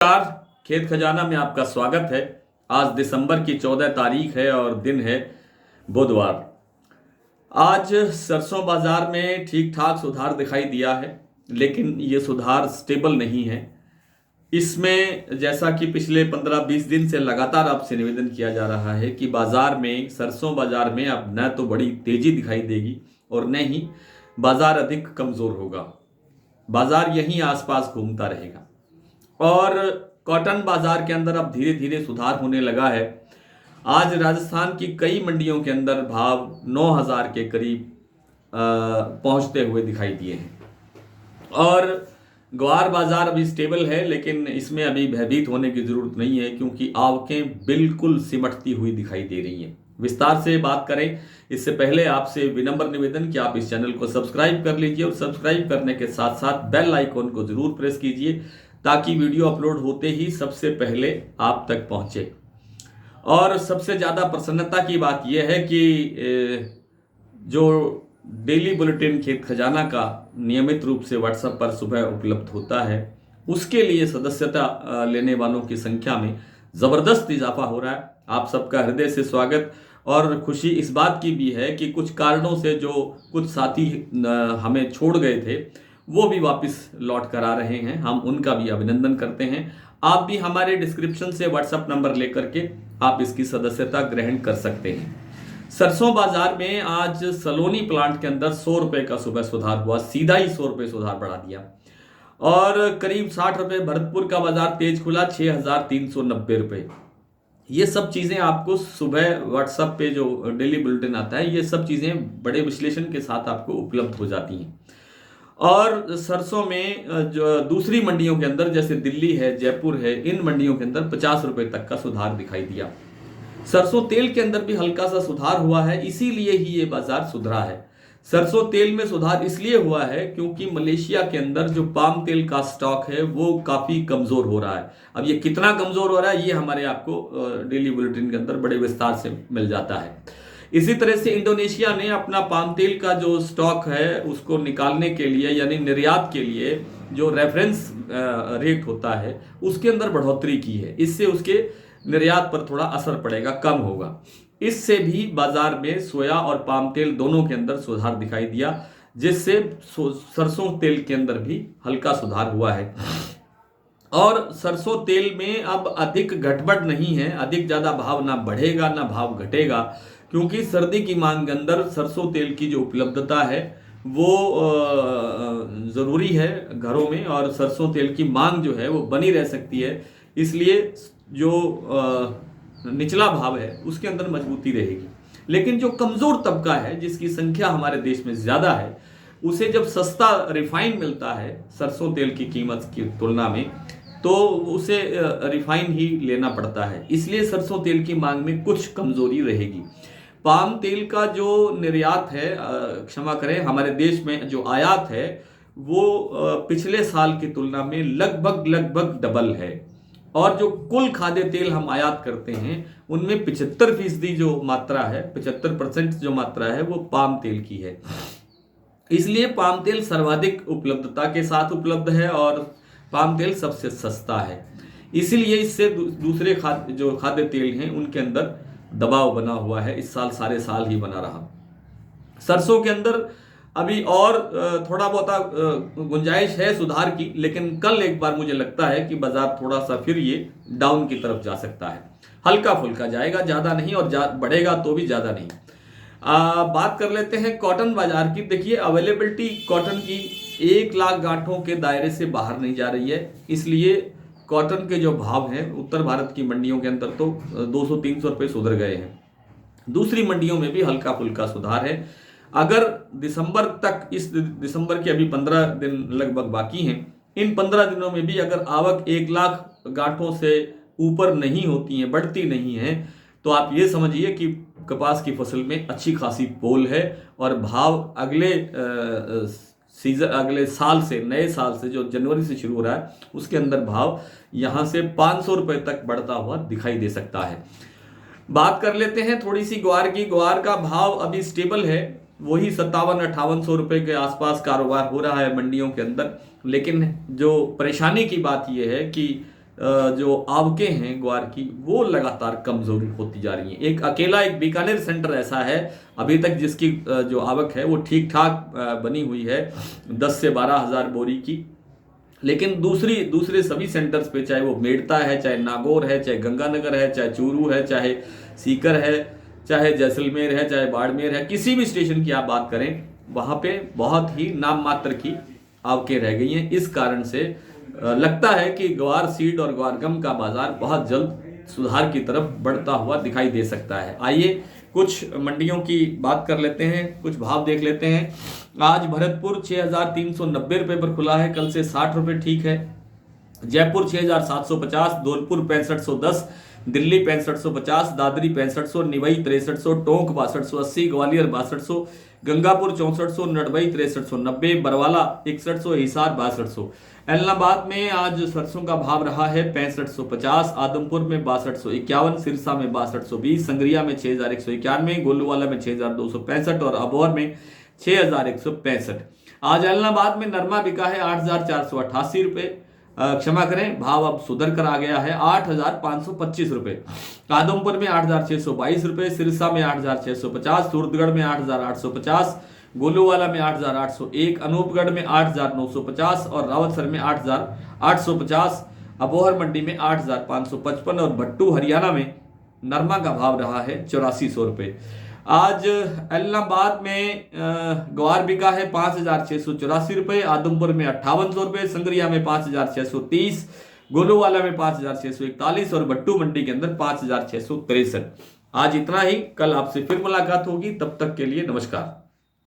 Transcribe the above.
नमस्कार। खेत खजाना में आपका स्वागत है। आज दिसंबर की 14 तारीख है और दिन है बुधवार। आज सरसों बाजार में ठीक ठाक सुधार दिखाई दिया है, लेकिन ये सुधार स्टेबल नहीं है। इसमें जैसा कि पिछले 15-20 दिन से लगातार आपसे निवेदन किया जा रहा है कि बाजार में, सरसों बाजार में अब न तो बड़ी तेजी दिखाई देगी और न ही बाजार अधिक कमजोर होगा। बाजार यहीं आसपास घूमता रहेगा और कॉटन बाजार के अंदर अब धीरे धीरे सुधार होने लगा है। आज राजस्थान की कई मंडियों के अंदर भाव 9,000 के करीब पहुंचते हुए दिखाई दिए हैं और ग्वार बाजार अभी स्टेबल है, लेकिन इसमें अभी भयभीत होने की जरूरत नहीं है क्योंकि आवकें बिल्कुल सिमटती हुई दिखाई दे रही हैं। विस्तार से बात करें इससे पहले आपसे विनम्र निवेदन कि आप इस चैनल को सब्सक्राइब कर लीजिए और सब्सक्राइब करने के साथ साथ बेल आइकॉन को जरूर प्रेस कीजिए ताकि वीडियो अपलोड होते ही सबसे पहले आप तक पहुंचे। और सबसे ज़्यादा प्रसन्नता की बात यह है कि जो डेली बुलेटिन खेत खजाना का नियमित रूप से व्हाट्सएप पर सुबह उपलब्ध होता है, उसके लिए सदस्यता लेने वालों की संख्या में ज़बरदस्त इजाफा हो रहा है। आप सबका हृदय से स्वागत। और खुशी इस बात की भी है कि कुछ कारणों से जो कुछ साथी हमें छोड़ गए थे वो भी वापस लौट कर आ रहे हैं, हम उनका भी अभिनंदन करते हैं। आप भी हमारे डिस्क्रिप्शन से व्हाट्सएप नंबर लेकर के आप इसकी सदस्यता ग्रहण कर सकते हैं। सरसों बाजार में आज सलोनी प्लांट के अंदर 100 रुपए का सुबह सुधार हुआ, सीधा ही 100 रुपए सुधार बढ़ा दिया और करीब 60 रुपए भरतपुर का बाजार तेज खुला, 6,390 रुपए। ये सब चीज़ें आपको सुबह व्हाट्सएप पे जो डेली बुलेटिन आता है, ये सब चीज़ें बड़े विश्लेषण के साथ आपको उपलब्ध हो जाती हैं। और सरसों में जो दूसरी मंडियों के अंदर जैसे दिल्ली है, जयपुर है, इन मंडियों के अंदर 50 रुपए तक का सुधार दिखाई दिया। सरसों तेल के अंदर भी हल्का सा सुधार हुआ है, इसीलिए ही ये बाजार सुधरा है। सरसों तेल में सुधार इसलिए हुआ है क्योंकि मलेशिया के अंदर जो पाम तेल का स्टॉक है वो काफी कमजोर हो रहा है। अब ये कितना कमजोर हो रहा है ये हमारे आपको डेली बुलेटिन के अंदर बड़े विस्तार से मिल जाता है। इसी तरह से इंडोनेशिया ने अपना पाम तेल का जो स्टॉक है उसको निकालने के लिए, यानी निर्यात के लिए जो रेफरेंस रेट होता है उसके अंदर बढ़ोतरी की है। इससे उसके निर्यात पर थोड़ा असर पड़ेगा, कम होगा। इससे भी बाजार में सोया और पाम तेल दोनों के अंदर सुधार दिखाई दिया, जिससे सरसों तेल के अंदर भी हल्का सुधार हुआ है। और सरसों तेल में अब अधिक घटबढ़ नहीं है, अधिक ज्यादा भाव ना बढ़ेगा ना भाव घटेगा, क्योंकि सर्दी की मांग के अंदर सरसों तेल की जो उपलब्धता है वो ज़रूरी है घरों में, और सरसों तेल की मांग जो है वो बनी रह सकती है। इसलिए जो निचला भाव है उसके अंदर मजबूती रहेगी। लेकिन जो कमज़ोर तबका है जिसकी संख्या हमारे देश में ज़्यादा है, उसे जब सस्ता रिफाइन मिलता है सरसों तेल की कीमत की तुलना में, तो उसे रिफाइन ही लेना पड़ता है। इसलिए सरसों तेल की मांग में कुछ कमज़ोरी रहेगी। पाम तेल का जो निर्यात है, क्षमा करें, हमारे देश में जो आयात है वो पिछले साल की तुलना में लगभग डबल है। और जो कुल खाद्य तेल हम आयात करते हैं उनमें 75% जो मात्रा है, 75% जो मात्रा है वो पाम तेल की है। इसलिए पाम तेल सर्वाधिक उपलब्धता के साथ उपलब्ध है और पाम तेल सबसे सस्ता है। इसीलिए इससे दूसरे जो खाद्य तेल हैं उनके अंदर दबाव बना हुआ है, इस साल सारे साल ही बना रहा। सरसों के अंदर अभी और थोड़ा बहुत गुंजाइश है सुधार की, लेकिन कल एक बार मुझे लगता है कि बाजार थोड़ा सा फिर ये डाउन की तरफ जा सकता है। हल्का फुल्का जाएगा, ज़्यादा नहीं, और बढ़ेगा तो भी ज़्यादा नहीं। बात कर लेते हैं कॉटन बाजार की। देखिए, अवेलेबिलिटी कॉटन की 1 लाख गांठों के दायरे से बाहर नहीं जा रही है। इसलिए कॉटन के जो भाव हैं उत्तर भारत की मंडियों के अंदर तो 200-300 रुपये सुधर गए हैं। दूसरी मंडियों में भी हल्का फुल्का सुधार है। अगर दिसंबर तक, इस दिसंबर के अभी 15 दिन लगभग बाकी हैं, इन 15 दिनों में भी अगर आवक 1 लाख गांठों से ऊपर नहीं होती है, बढ़ती नहीं है, तो आप ये समझिए कि कपास की फसल में अच्छी खासी पोल है और भाव अगले सीजन, अगले साल से, नए साल से जो जनवरी से शुरू हो रहा है उसके अंदर भाव यहाँ से 500 रुपये तक बढ़ता हुआ दिखाई दे सकता है। बात कर लेते हैं थोड़ी सी ग्वार की। ग्वार का भाव अभी स्टेबल है, वही 5700-5800 रुपये के आसपास कारोबार हो रहा है मंडियों के अंदर। लेकिन जो परेशानी की बात यह है कि जो आवकें हैं ग्वार की वो लगातार कमजोर होती जा रही हैं। एक बीकानेर सेंटर ऐसा है अभी तक जिसकी जो आवक है वो ठीक ठाक बनी हुई है 10 से 12 हज़ार बोरी की। लेकिन दूसरे सभी सेंटर्स पे, चाहे वो मेड़ता है, चाहे नागौर है, चाहे गंगानगर है, चाहे चूरू है, चाहे सीकर है, चाहे जैसलमेर है, चाहे बाड़मेर है, किसी भी स्टेशन की आप बात करें वहाँ पे बहुत ही नाम मात्र की आवकें रह गई हैं। इस कारण से लगता है कि ग्वार सीड और ग्वार गम का बाजार बहुत जल्द सुधार की तरफ बढ़ता हुआ दिखाई दे सकता है। आइए कुछ मंडियों की बात कर लेते हैं, कुछ भाव देख लेते हैं। आज भरतपुर 6,390 रुपये पर खुला है, कल से 60 रुपये ठीक है। जयपुर 6,750, धौलपुर 6510, दिल्ली 6550, दादरी 6500, निवई 6300, टोंक 6280, ग्वालियर 6200, गंगापुर 6400, नडबई 6390, बरवाला 6100, हिसार 6200। एलनाबाद में आज सरसों का भाव रहा है 6550, आदमपुर में 6251, सिरसा में 6220, संग्रिया में 6191, गोलूवाला में 6265 और अबोहर में 6165। आज एलनाबाद में नरमा बिका है 8488 रुपये, क्षमा करें, भाव अब सुधर कर आ गया है 8525 रुपये। आदमपुर में 8622 रुपये, सिरसा में 8650, सूरतगढ़ में 8850, गोलूवाला में 8801, अनूपगढ़ में 8950 और रावतसर में 8850, अबोहर मंडी में 8555 और भट्टू हरियाणा में नरमा का भाव रहा है 8400 रुपये। आज एलनाबाद में ग्वार बिका है 5684 रुपये, आदमपुर में 5800 रुपये, संग्रिया में 5630, गोलूवाला में 5641 और भट्टू मंडी के अंदर 5663। आज इतना ही, कल आपसे फिर मुलाकात होगी, तब तक के लिए नमस्कार।